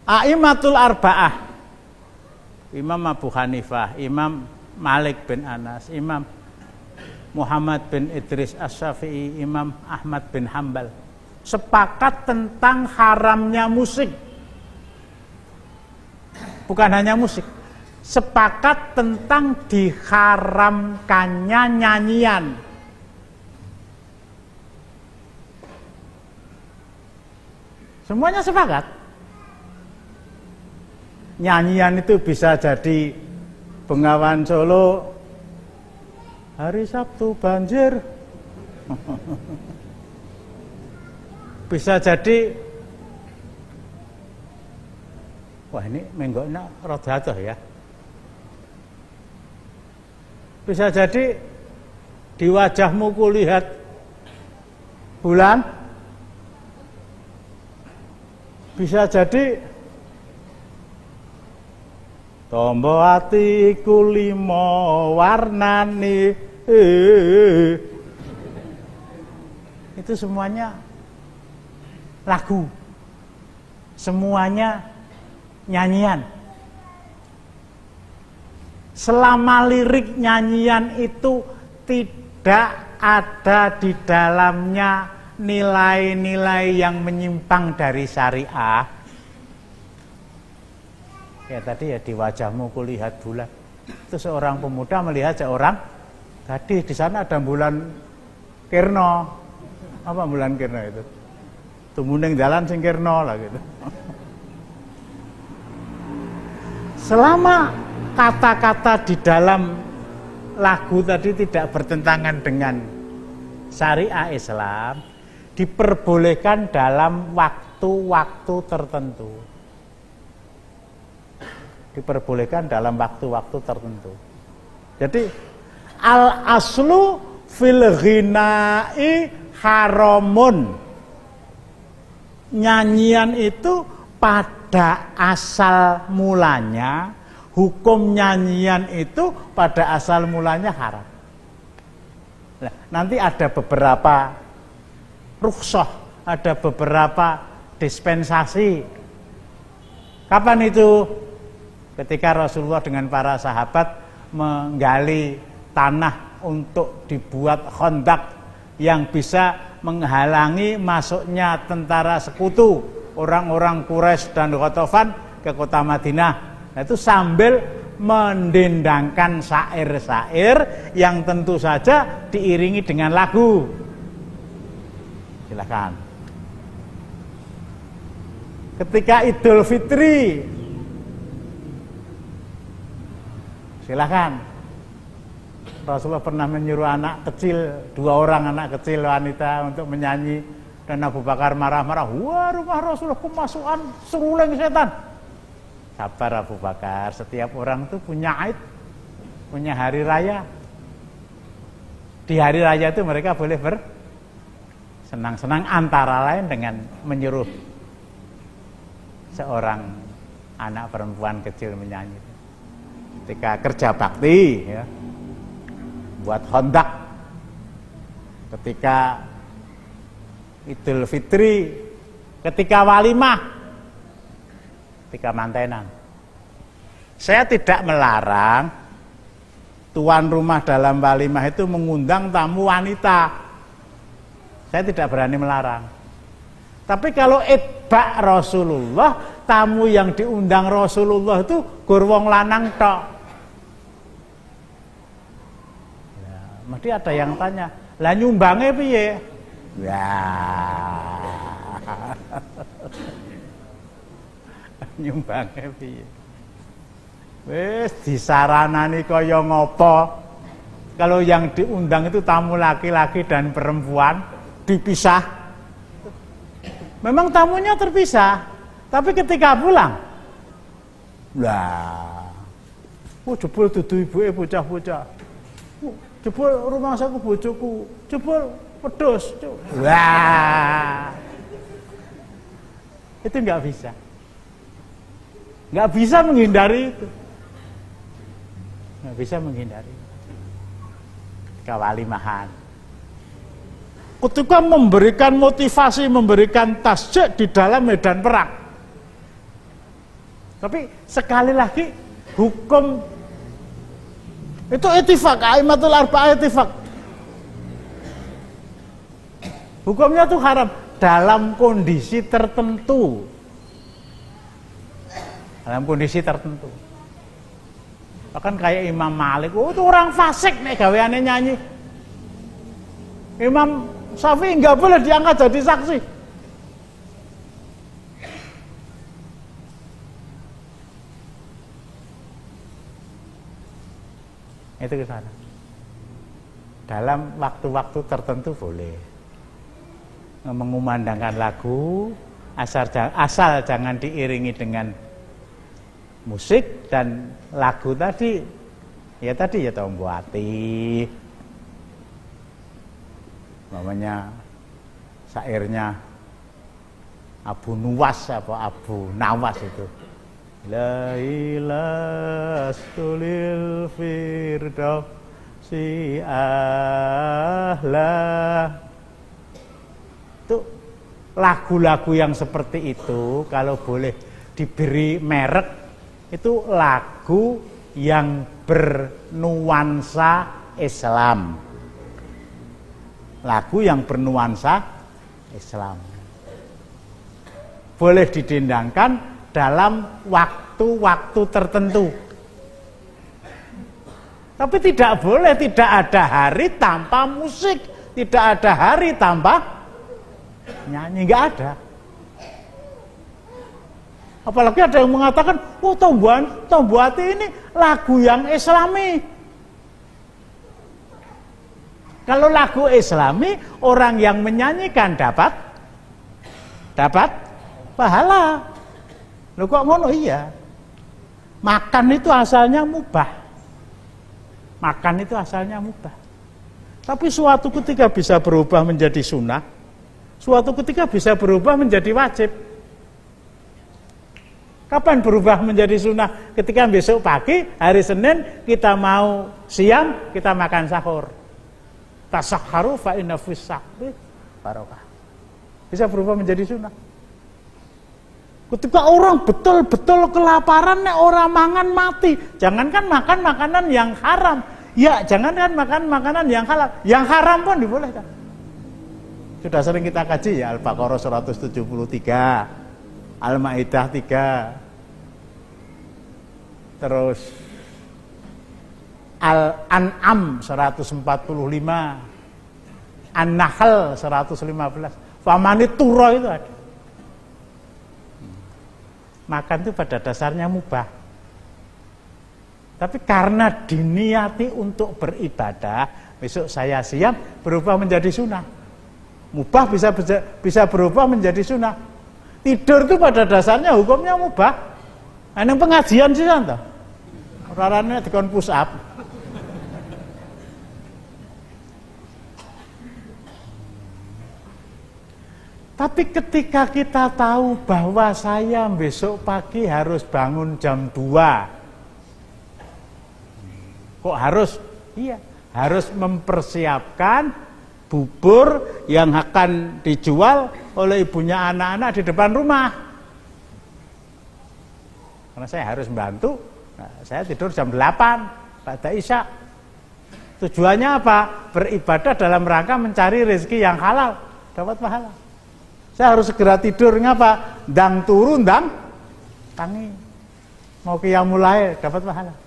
A'immatul arba'ah, Imam Abu Hanifah, Imam Malik bin Anas, Imam Muhammad bin Idris Asy-Syafi'i, Imam Ahmad bin Hambal sepakat tentang haramnya musik. Bukan hanya musik, sepakat tentang diharamkannya nyanyian. Semuanya sepakat. Nyanyian itu bisa jadi Bengawan Solo, hari Sabtu banjir. Bisa jadi, wah ini menggoknya rada adoh ya. Bisa jadi di wajahmu kulihat bulan. Bisa jadi tombo atiku limo warnani. Itu semuanya lagu, semuanya nyanyian. Selama lirik nyanyian itu tidak ada di dalamnya nilai-nilai yang menyimpang dari syariah. Ya tadi ya, di wajahmu kulihat bulan. Itu seorang pemuda melihat seorang gadis. Di sana ada bulan Kirno. Apa bulan Kirno itu? Tumuning jalan sing Kirno lah gitu. Selama kata-kata di dalam lagu tadi tidak bertentangan dengan syariah Islam, diperbolehkan dalam waktu-waktu tertentu. Diperbolehkan dalam waktu-waktu tertentu. Jadi al-aslu fil ghina'i haramun. Nyanyian itu pada asal mulanya, hukum nyanyian itu pada asal mulanya haram. Nah, nanti ada beberapa rukhsah, ada beberapa dispensasi. Kapan itu? Ketika Rasulullah dengan para sahabat menggali tanah untuk dibuat khandak yang bisa menghalangi masuknya tentara sekutu orang-orang Quraisy dan Ghatafan ke kota Madinah. Nah, itu sambil mendendangkan syair-syair yang tentu saja diiringi dengan lagu. Silakan. Ketika Idul Fitri, silakan. Rasulullah pernah menyuruh anak kecil, 2 orang anak kecil wanita untuk menyanyi, dan Abu Bakar marah-marah. Wah, rumah Rasulullah kemasukan seruling setan. Sabar Abu Bakar, setiap orang itu punya Aid, punya hari raya. Di hari raya itu mereka boleh bersenang-senang, antara lain dengan menyuruh seorang anak perempuan kecil menyanyi. Ketika kerja bakti, ya, buat khandak, ketika Idul Fitri, ketika walimah, ketika mantenan. Saya tidak melarang tuan rumah dalam walimah itu mengundang tamu wanita. Saya tidak berani melarang. Tapi kalau itba Rasulullah, tamu yang diundang Rasulullah itu gur wong lanang tok. Ya, mesti ada yang tanya, lah nyumbangnya piye? Ya. Nyumbangnya piye? Wis disaranani kaya ngopo? Kalau yang diundang itu tamu laki-laki dan perempuan dipisah. Memang tamunya terpisah, tapi ketika pulang, lah, jebul dudu ibuke bocah-bocah. Jebul rumah saku bojoku, jebul pedus. Wah. Itu enggak bisa. Enggak bisa menghindari itu. Enggak bisa menghindari. Kawalimahan. Ketika memberikan motivasi, memberikan tasjid di dalam medan perang. Tapi sekali lagi hukum itu ittifaq, aimatul arba'ah ittifaq. Hukumnya itu haram dalam kondisi tertentu. Dalam kondisi tertentu. Bahkan kayak Imam Malik, oh itu orang fasik nih gaweane nyanyi. Imam Syafi'i nggak boleh diangkat jadi saksi. Itu ke sana. Dalam waktu-waktu tertentu boleh mengumandangkan lagu, asal jangan diiringi dengan musik, dan lagu tadi ya tombo hati. Namanya syairnya Abu Nuwas apa Abu Nawas itu. La ilaha stulil firdausi ahla. Itu lagu-lagu yang seperti itu kalau boleh diberi merek, itu lagu yang bernuansa Islam. Lagu yang bernuansa Islam. Boleh didendangkan dalam waktu-waktu tertentu. Tapi tidak boleh, tidak ada hari tanpa musik, tidak ada hari tanpa nyanyi, nggak ada. Apalagi ada yang mengatakan, oh Tombo Hati ini lagu yang Islami. Kalau lagu Islami, orang yang menyanyikan dapat pahala. Loh kok ngono? Iya. Makan itu asalnya mubah. Makan itu asalnya mubah. Tapi suatu ketika bisa berubah menjadi sunnah, suatu ketika bisa berubah menjadi wajib. Kapan berubah menjadi sunnah? Ketika besok pagi, hari Senin, kita mau siang, kita makan sahur. Tasakharu fa inna fis sahri barokah. Bisa berubah menjadi sunnah. Ketika orang betul-betul kelaparan, nek orang mangan mati. Jangankan makan makanan yang haram, ya jangankan makan makanan yang halal, yang haram pun dibolehkan. Sudah sering kita kaji ya, Al-Baqarah 173, Al-Maidah 3, terus Al-An'am 145, An-Nahl 115, Famanit Turo itu ada. Makan itu pada dasarnya mubah. Tapi karena diniati untuk beribadah, besok saya siap berubah menjadi sunnah. Mubah bisa berubah menjadi sunnah. Tidur itu pada dasarnya hukumnya mubah. Ini pengajian sih santo. Rarane dikon push up. Tapi ketika kita tahu bahwa saya besok pagi harus bangun jam 2. Kok harus? Iya, harus mempersiapkan bubur yang akan dijual oleh ibunya anak-anak di depan rumah. Karena saya harus membantu, saya tidur jam 8 pada Isya. Tujuannya apa? Beribadah dalam rangka mencari rezeki yang halal, dapat pahala. Saya harus segera tidur, ngapa? Ndang turu, ndang tangi. Mau qiyamul lail, dapat pahala.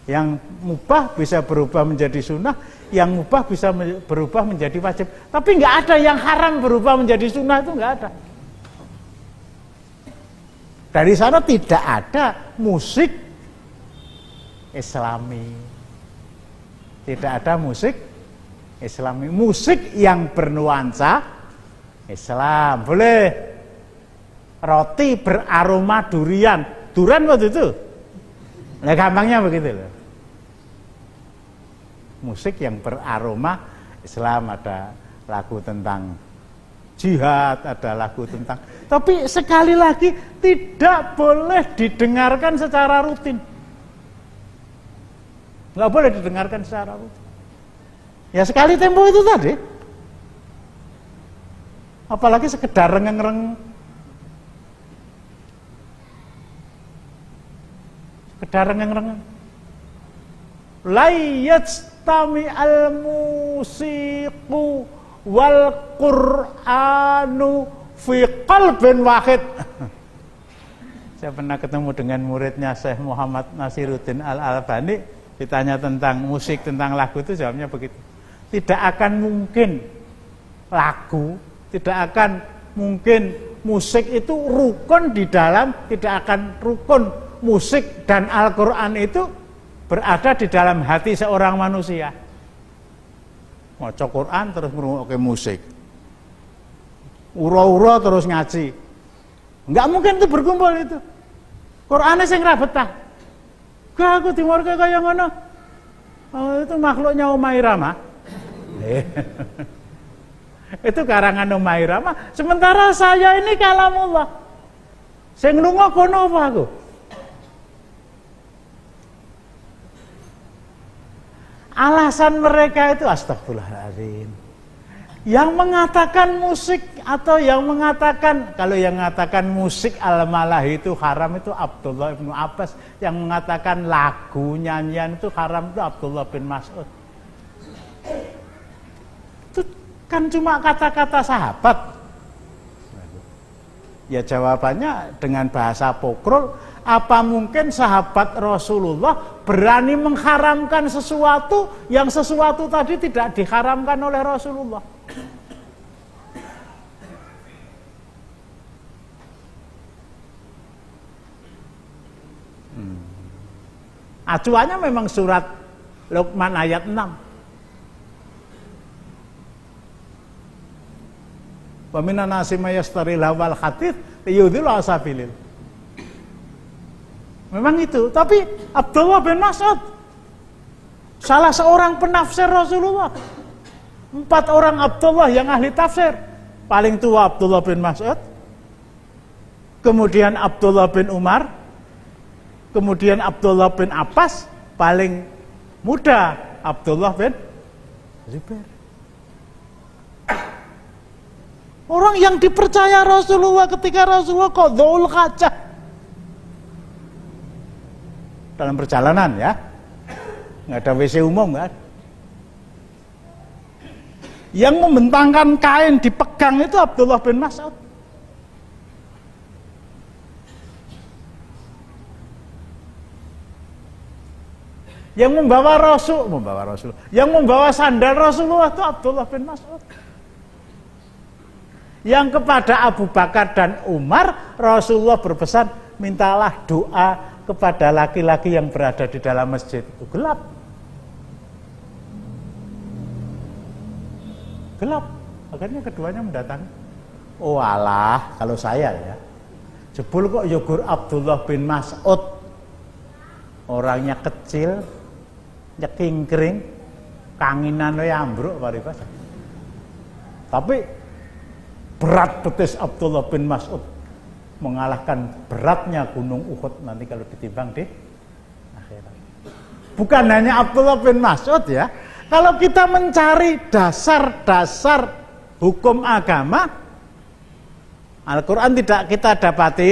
Yang mubah bisa berubah menjadi sunnah, yang mubah bisa berubah menjadi wajib. Tapi nggak ada yang haram berubah menjadi sunnah, itu nggak ada. Dari sana tidak ada musik Islami. Tidak ada musik Islami. Musik yang bernuansa Islam. Boleh. Roti beraroma durian. Durian waktu itu. Nah, gampangnya begitu loh. Musik yang beraroma Islam, ada lagu tentang jihad, ada lagu tentang. Tapi sekali lagi tidak boleh didengarkan secara rutin. Nggak boleh didengarkan secara rutin. Ya sekali tempo itu tadi. Apalagi sekedar rengeng-rengeng. Kedah rengeng-rengeng. La yajtami al-musiqu wal Qur'anu fi qalbin wahid. Saya pernah ketemu dengan muridnya Syekh Muhammad Nasiruddin Al-Albani, ditanya tentang musik, tentang lagu, itu jawabnya begitu. Tidak akan mungkin lagu, tidak akan mungkin musik itu rukun di dalam, tidak akan rukun musik dan Al-Quran itu berada di dalam hati seorang manusia. Maca Quran terus ngrungokke musik, ura-ura terus ngaji, enggak mungkin itu berkumpul itu. Qur'ane sing ra betah. Gak aku dimorke kaya ngono. Oh, itu makhluknya Omah Irama. Itu karangan Omah Irama. Sementara saya ini kalamullah. Sing lunga kono apa aku? Alasan mereka itu astagfirullahaladzim. Yang mengatakan musik atau yang mengatakan, kalau yang mengatakan musik al-malah itu haram itu Abdullah bin Abbas, yang mengatakan lagu nyanyian itu haram itu Abdullah bin Mas'ud. Itu kan cuma kata-kata sahabat. Ya jawabannya dengan bahasa pokrol, apa mungkin sahabat Rasulullah berani mengharamkan sesuatu yang sesuatu tadi tidak diharamkan oleh Rasulullah? Acuannya memang surat Luqman ayat 6. Wa minan nasi may yashtari lahwal hadits liyudhillu an sabilillah. Memang itu, tapi Abdullah bin Mas'ud salah seorang penafsir Rasulullah. 4 orang Abdullah yang ahli tafsir. Paling tua Abdullah bin Mas'ud, kemudian Abdullah bin Umar, kemudian Abdullah bin Abbas, paling muda Abdullah bin Zubair. Orang yang dipercaya Rasulullah ketika Rasulullah qadhul hajah dalam perjalanan, ya, nggak ada WC umum kan. Yang membentangkan kain dipegang itu Abdullah bin Mas'ud. Yang membawa Rasul, yang membawa sandal Rasulullah itu Abdullah bin Mas'ud. Yang kepada Abu Bakar dan Umar Rasulullah berpesan, mintalah doa kepada laki-laki yang berada di dalam masjid itu gelap. Akhirnya keduanya mendatangi. Oh alah, kalau saya ya, jebul kok yogur Abdullah bin Mas'ud, orangnya kecil, nyekingkring, kanginan ambruk paribas. Tapi berat betis Abdullah bin Mas'ud mengalahkan beratnya gunung Uhud nanti kalau ditimbang di akhirat. Bukan hanya Abdullah bin Mas'ud ya. Kalau kita mencari dasar-dasar hukum agama, Al-Quran tidak kita dapati,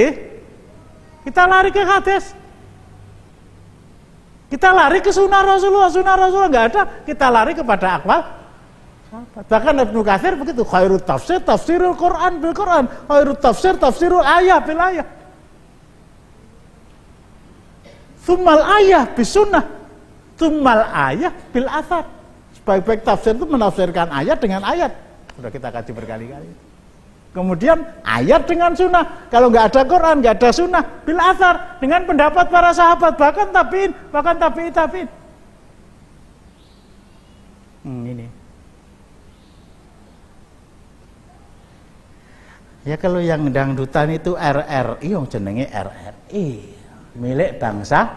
kita lari ke hadis. Kita lari ke sunnah Rasulullah nggak ada, kita lari kepada akwal. Bahkan Ibnu Katsir begitu, khairut tafsir tafsirul Quran bil Quran, khairut tafsir tafsirul ayah bil ayah. Tsummal ayah bis sunnah, tsummal ayah bil athar. Sebaik-baik tafsir itu menafsirkan ayat dengan ayat. Sudah kita kaji berkali-kali. Kemudian ayat dengan sunnah. Kalau nggak ada Quran, nggak ada sunnah, bil athar, dengan pendapat para sahabat, bahkan tabiin, bahkan tabiin. Ini. Ya kalau yang dangdutan itu RRI, yang jenenge RRI, milik bangsa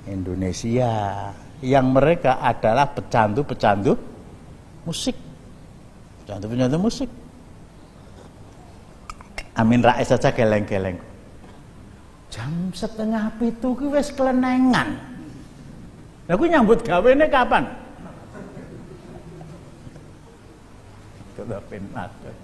Indonesia, yang mereka adalah pecandu musik, pecandu musik. Amin Rais saja geleng-geleng. Jam 6:30 ki wis kelenengan. Lah kuwi nyambut gawene kapan? Abdullah bin Mas'ud.